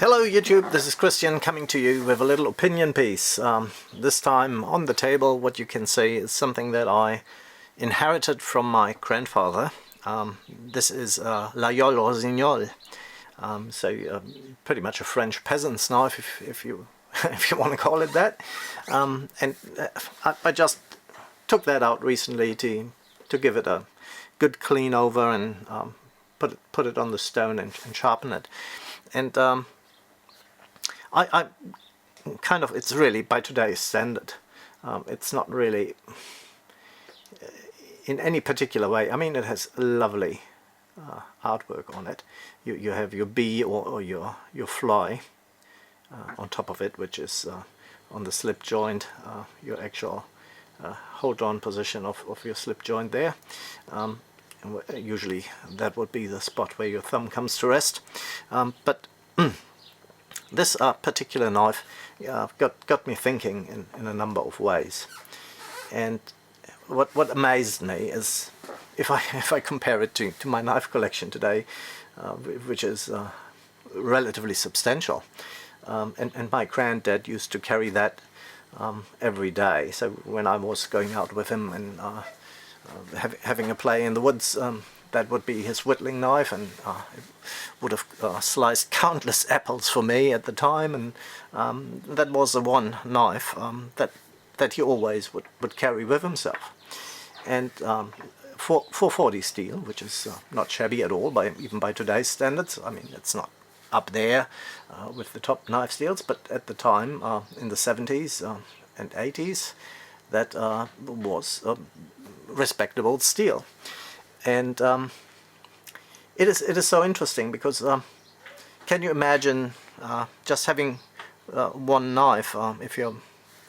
Hello YouTube, this is Christian coming to you with a little opinion piece. This time on the table what you can see is something that I inherited from my grandfather. This is Laguiole Rossignol, pretty much a French peasant's knife if you if you want to call it that. I just took that out recently to give it a good clean over and put it on the stone and sharpen it. And I kind of, it's really by today's standard. It's not really in any particular way. I mean, it has lovely artwork on it. You have your bee or your fly on top of it, which is on the slip joint, your actual hold-on position of your slip joint there. Usually that would be the spot where your thumb comes to rest. This particular knife got me thinking in a number of ways. And what amazed me is, if I compare it to my knife collection today, which is relatively substantial, and my granddad used to carry that every day. So when I was going out with him and having a play in the woods, that would be his whittling knife, and it would have sliced countless apples for me at the time, and that was the one knife that he always would carry with himself. And 440 steel, which is not shabby at all, even by today's standards. I mean, it's not up there with the top knife steels, but at the time, in the 70s and 80s, that was respectable steel. And it is so interesting because can you imagine just having one knife, if you're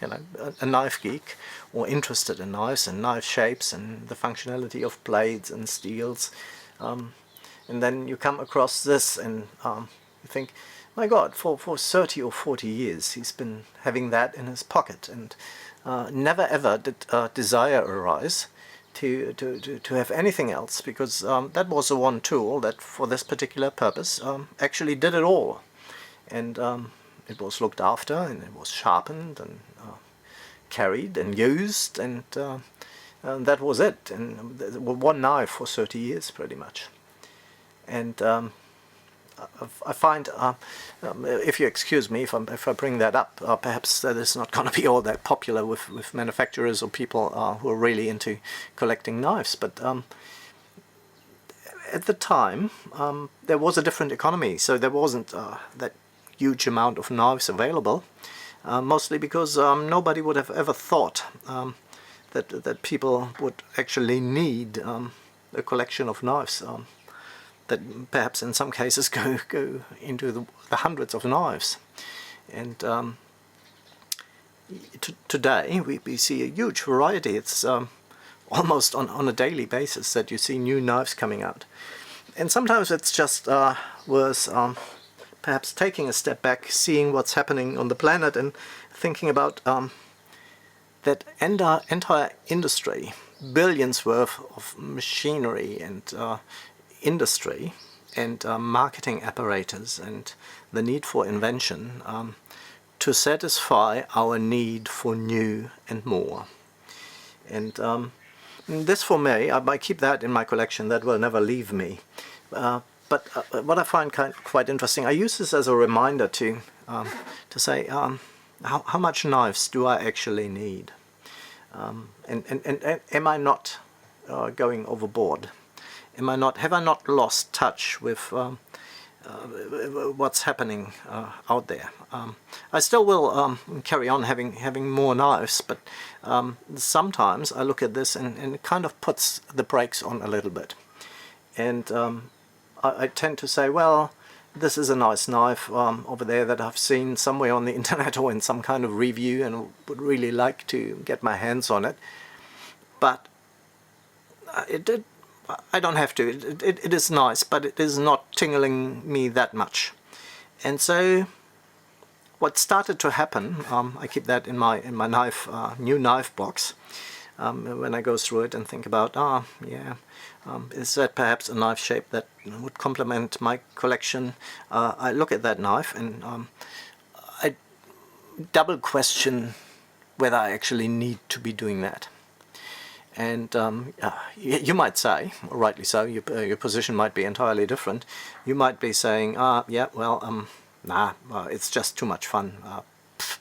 a knife geek or interested in knives and knife shapes and the functionality of blades and steels, and then you come across this and you think, my God, for 30 or 40 years he's been having that in his pocket, and never ever did desire arise to have anything else, because that was the one tool that for this particular purpose actually did it all. And it was looked after, and it was sharpened and carried and used, and that was it. And one knife for 30 years pretty much. And I find, if you excuse me if I bring that up, perhaps that is not going to be all that popular with manufacturers or people who are really into collecting knives. But at the time, there was a different economy, so there wasn't that huge amount of knives available, mostly because nobody would have ever thought that people would actually need a collection of knives. That perhaps in some cases go into the hundreds of knives. And today we see a huge variety. It's almost on a daily basis that you see new knives coming out. And sometimes it's just worth perhaps taking a step back, seeing what's happening on the planet, and thinking about that entire industry, billions worth of machinery and industry and marketing apparatus and the need for invention to satisfy our need for new and more. And this, for me, I might keep that in my collection. That will never leave me. But what I find quite interesting, I use this as a reminder to say how much knives do I actually need, and am I not going overboard? Have I not lost touch with what's happening out there? I still will carry on having more knives, but sometimes I look at this and it kind of puts the brakes on a little bit. And I tend to say, well, this is a nice knife over there that I've seen somewhere on the internet or in some kind of review, and would really like to get my hands on it. But I don't have to. It is nice, but it is not tingling me that much. And so what started to happen, I keep that in my knife new knife box, when I go through it and think about, yeah, is that perhaps a knife shape that would complement my collection? I look at that knife and I double question whether I actually need to be doing that. And you might say, rightly so, your position might be entirely different. You might be saying, yeah, well, nah, it's just too much fun.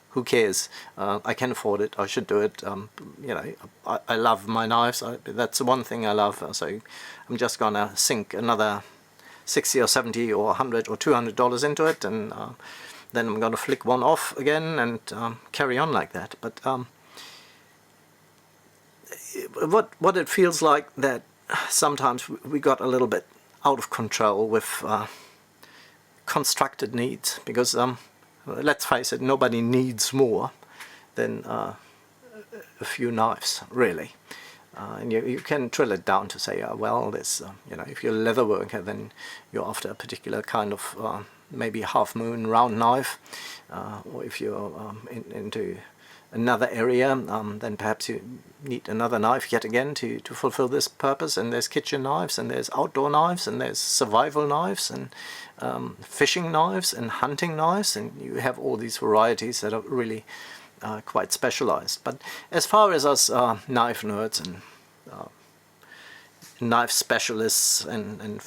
Who cares? I can afford it. I should do it. You know, I love my knives. That's the one thing I love. So I'm just gonna sink another 60 or 70 or 100 or $200 into it, and then I'm gonna flick one off again and carry on like that. But what it feels like that sometimes we got a little bit out of control with constructed needs, because let's face it, nobody needs more than a few knives, really. And you can drill it down to say, well, this, you know, if you're a leather worker, then you're after a particular kind of maybe half moon round knife, or if you're into another area, then perhaps you need another knife yet again to fulfill this purpose. And there's kitchen knives, and there's outdoor knives, and there's survival knives, and fishing knives, and hunting knives, and you have all these varieties that are really quite specialized. But as far as us knife nerds and knife specialists and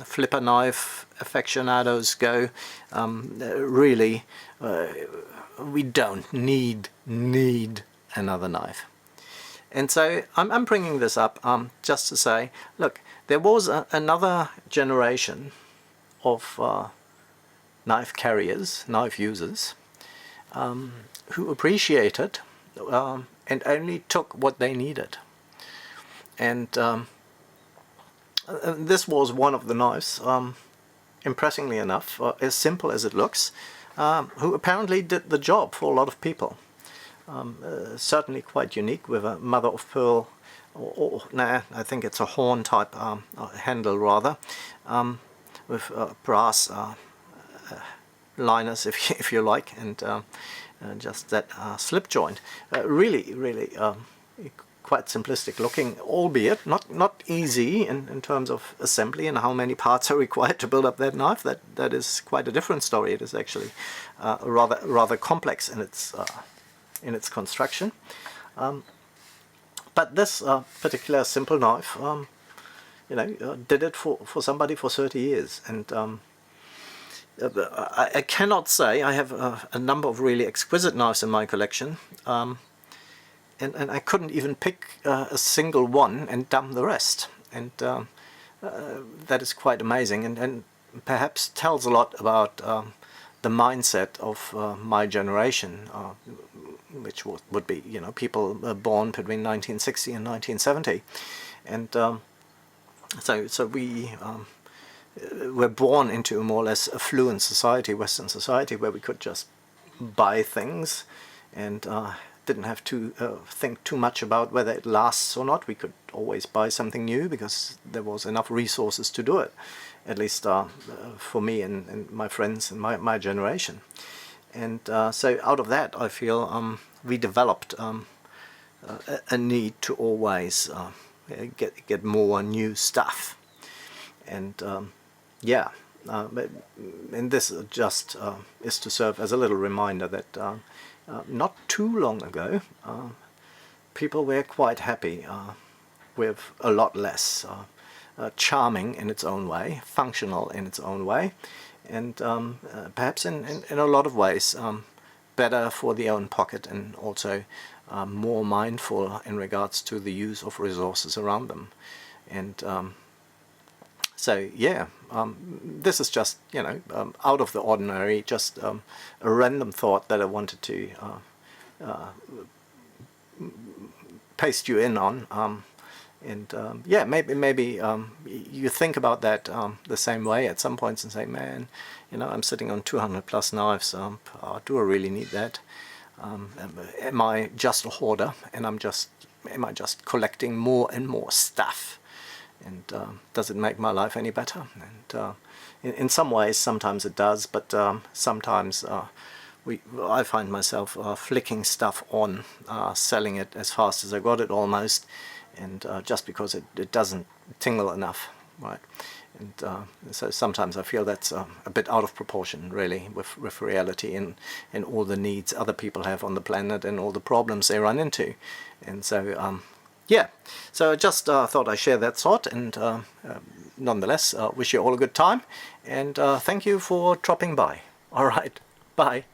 flipper knife aficionados go, really we don't need another knife. And so I'm bringing this up just to say, look, there was another generation of knife carriers, knife users, who appreciated and only took what they needed. And this was one of the knives, impressingly enough, as simple as it looks, who apparently did the job for a lot of people. Certainly quite unique, with a mother of pearl, or nah, I think it's a horn type handle rather, with brass liners, if you like, and just that slip joint. Really quite simplistic looking, albeit not easy in terms of assembly and how many parts are required to build up that knife. That is quite a different story. It is actually rather complex in its construction. But this particular simple knife, you know, did it for somebody for 30 years, and I cannot say I have a number of really exquisite knives in my collection. And I couldn't even pick a single one and dump the rest, and that is quite amazing, and perhaps tells a lot about the mindset of my generation, which would be, you know, people born between 1960 and 1970, and so we were born into a more or less affluent society, Western society, where we could just buy things and didn't have to think too much about whether it lasts or not. We could always buy something new because there was enough resources to do it, at least for me and my friends and my generation. And so out of that, I feel we developed a need to always get more new stuff. And yeah, and this just is to serve as a little reminder that not too long ago, people were quite happy with a lot less, charming in its own way, functional in its own way, and perhaps in a lot of ways better for the own pocket, and also more mindful in regards to the use of resources around them. And so yeah, this is just, you know, out of the ordinary, just a random thought that I wanted to paste you in on. And yeah, maybe you think about that the same way at some points and say, man, you know, I'm sitting on 200 plus knives. Do I really need that? Am I just a hoarder, and am I just collecting more and more stuff? And does it make my life any better? And in some ways, sometimes it does, but sometimes I find myself flicking stuff on, selling it as fast as I got it almost, and just because it doesn't tingle enough, right? And so sometimes I feel that's a bit out of proportion, really, with reality and all the needs other people have on the planet and all the problems they run into. And so, yeah, so I just thought I'd share that thought, and nonetheless, wish you all a good time, and thank you for dropping by. All right, bye.